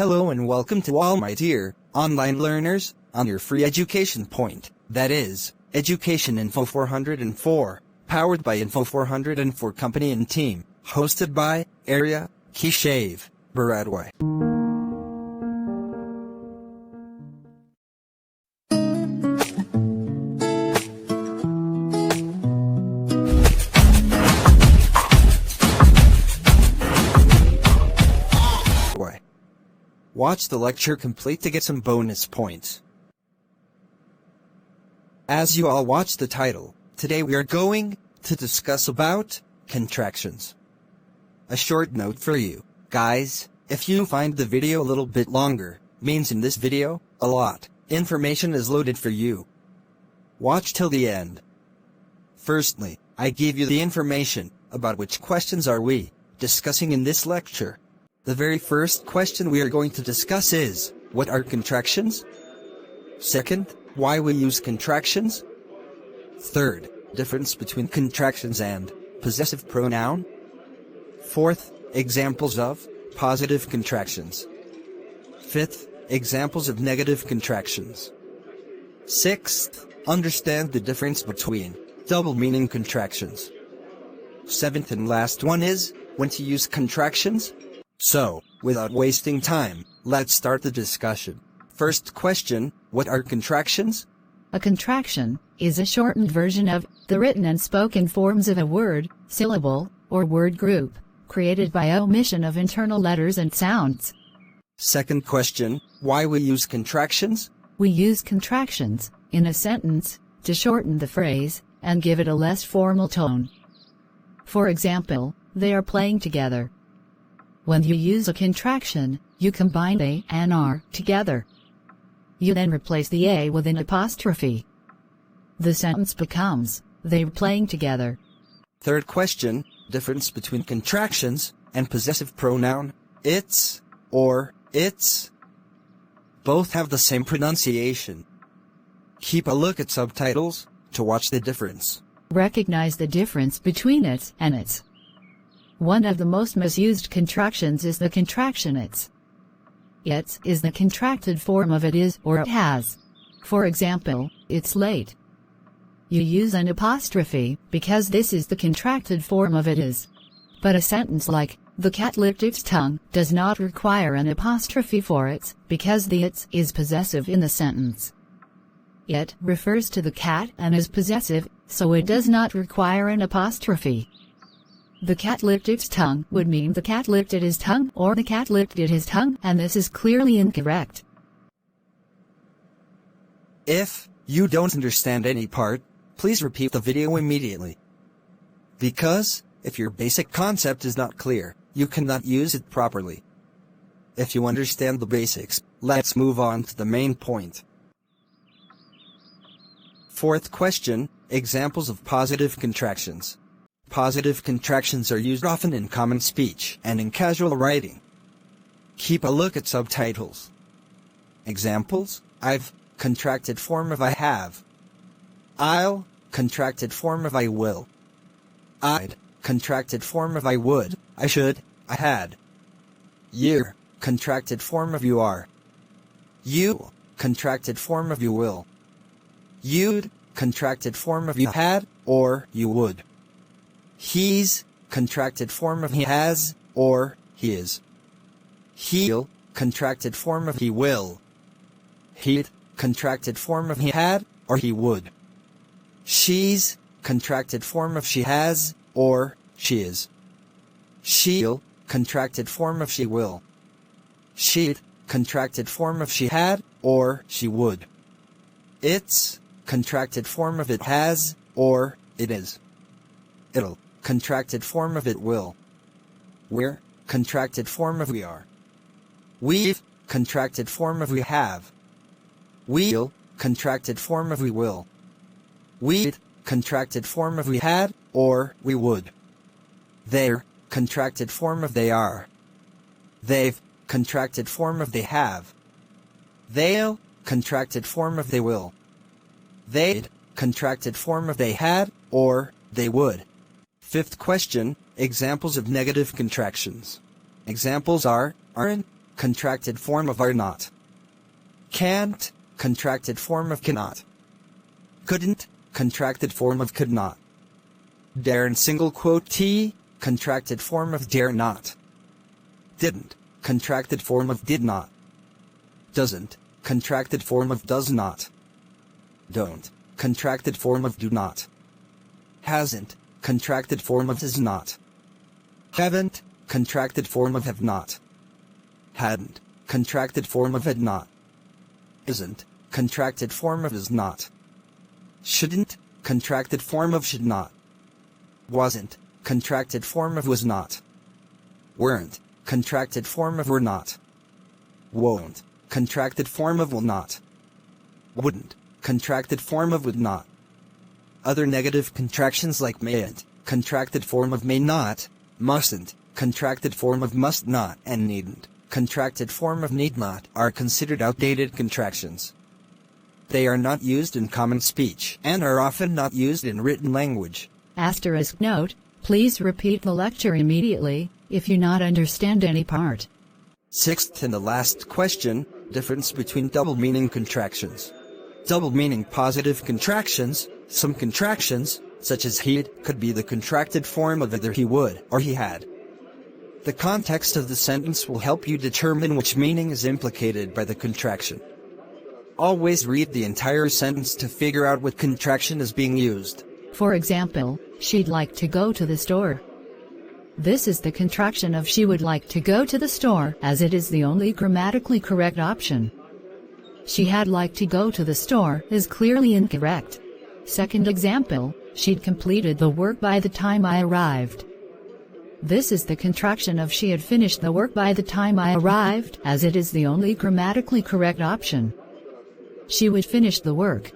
Hello and welcome to all my dear online learners on your free education point, that is, Education Info 404, powered by Info 404 Company and Team, hosted by Arya Keshav Bharadwaj. Watch the lecture complete to get some bonus points. As you all watch the title, today we are going to discuss about contractions. A short note for you, guys, if you find the video a little bit longer, means in this video, a lot information is loaded for you. Watch till the end. Firstly, I give you the information about which questions are we discussing in this lecture. The very first question we are going to discuss is, what are contractions? Second, why we use contractions? Third, difference between contractions and possessive pronoun. Fourth, examples of positive contractions. Fifth, examples of negative contractions. Sixth, understand the difference between double meaning contractions. Seventh and last one is, when to use contractions. So, without wasting time, let's start the discussion. First question, what are contractions? A contraction is a shortened version of the written and spoken forms of a word, syllable, or word group, created by omission of internal letters and sounds. Second question, why we use contractions? We use contractions in a sentence to shorten the phrase and give it a less formal tone. For example, they are playing together. When you use a contraction, you combine A and R together. You then replace the A with an apostrophe. The sentence becomes, they're playing together. Third question, difference between contractions and possessive pronoun, it's, or its. Both have the same pronunciation. Keep a look at subtitles to watch the difference. Recognize the difference between it and its. One of the most misused contractions is the contraction its. Its is the contracted form of it is or it has. For example, it's late. You use an apostrophe because this is the contracted form of it is. But a sentence like, the cat licked its tongue, does not require an apostrophe for its because the its is possessive in the sentence. It refers to the cat and is possessive, so it does not require an apostrophe. The cat licked its tongue would mean the cat licked at his tongue or the cat licked at his tongue, and this is clearly incorrect. If you don't understand any part, please repeat the video immediately. Because, if your basic concept is not clear, you cannot use it properly. If you understand the basics, let's move on to the main point. Fourth question, examples of positive contractions. Positive contractions are used often in common speech and in casual writing. Keep a look at subtitles. Examples, I've, contracted form of I have. I'll, contracted form of I will. I'd, contracted form of I would, I should, I had. You're, contracted form of you are. You, contracted form of you will. You'd, contracted form of you had, or you would. He's, contracted form of he has, or he is. He'll, contracted form of he will. He'd, contracted form of he had, or he would. She's, contracted form of she has, or she is. She'll, contracted form of she will. She'd, contracted form of she had, or she would. It's, contracted form of it has, or it is. It'll, contracted form of it will. We're, contracted form of we are. We've, contracted form of we have. We'll, contracted form of we will. We'd, contracted form of we had, or we would. They're, contracted form of they are. They've, contracted form of they have. They'll, contracted form of they will. They'd, contracted form of they had, or they would. Fifth question, examples of negative contractions. Examples are, aren't, contracted form of are not. Can't, contracted form of cannot. Couldn't, contracted form of could not. Dare in single quote T, contracted form of dare not. Didn't, contracted form of did not. Doesn't, contracted form of does not. Don't, contracted form of do not. Hasn't, contracted form of has not. Haven't, contracted form of have not. Hadn't, contracted form of had not. Isn't, contracted form of is not. Shouldn't, contracted form of should not. Wasn't, contracted form of was not. Weren't, contracted form of were not. Won't, contracted form of will not. Wouldn't, contracted form of would not. Other negative contractions like mayn't, contracted form of may not, mustn't, contracted form of must not, and needn't, contracted form of need not, are considered outdated contractions. They are not used in common speech and are often not used in written language. Asterisk note, please repeat the lecture immediately, if you not understand any part. Sixth and the last question, difference between double meaning contractions. Double meaning positive contractions, some contractions, such as he'd, could be the contracted form of either he would or he had. The context of the sentence will help you determine which meaning is implicated by the contraction. Always read the entire sentence to figure out what contraction is being used. For example, she'd like to go to the store. This is the contraction of she would like to go to the store, as it is the only grammatically correct option. She had liked to go to the store is clearly incorrect. Second example, she'd completed the work by the time I arrived. This is the contraction of she had finished the work by the time I arrived, as it is the only grammatically correct option. She would finish the work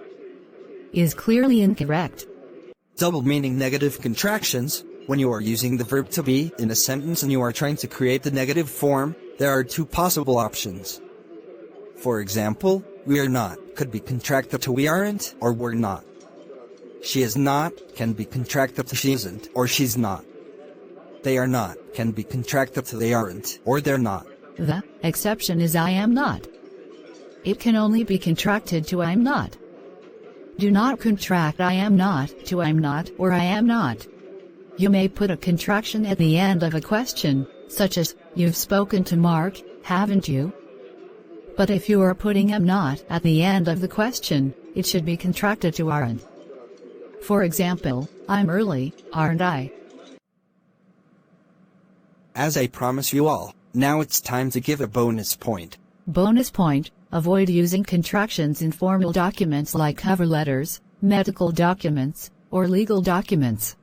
is clearly incorrect. Double meaning negative contractions. When you are using the verb to be in a sentence and you are trying to create the negative form, there are two possible options. For example, we are not could be contracted to we aren't or we're not. She is not can be contracted to she isn't or she's not. They are not can be contracted to they aren't or they're not. The exception is I am not. It can only be contracted to I'm not. Do not contract I am not to I'm not or I am not. You may put a contraction at the end of a question, such as, you've spoken to Mark, haven't you? But if you are putting am not at the end of the question, it should be contracted to aren't. For example, I'm early, aren't I? As I promise you all, now it's time to give a bonus point. Bonus point, avoid using contractions in formal documents like cover letters, medical documents, or legal documents.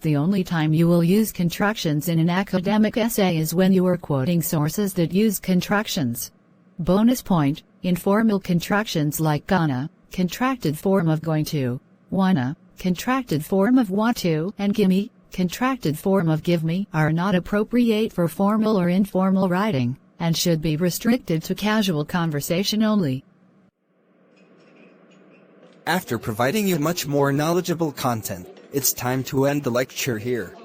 The only time you will use contractions in an academic essay is when you are quoting sources that use contractions. Bonus point, informal contractions like gonna, contracted form of going to, wanna, contracted form of want to, and gimme, contracted form of give me, are not appropriate for formal or informal writing, and should be restricted to casual conversation only. After providing you much more knowledgeable content, it's time to end the lecture here.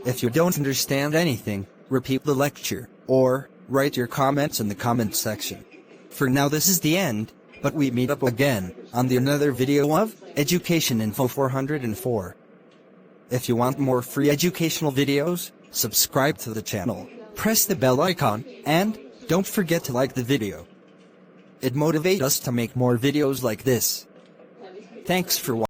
If you don't understand anything, repeat the lecture, or write your comments in the comment section. For now this is the end, but we meet up again on the another video of Education Info 404. If you want more free educational videos, subscribe to the channel, press the bell icon, and don't forget to like the video. It motivates us to make more videos like this. Thanks for watching.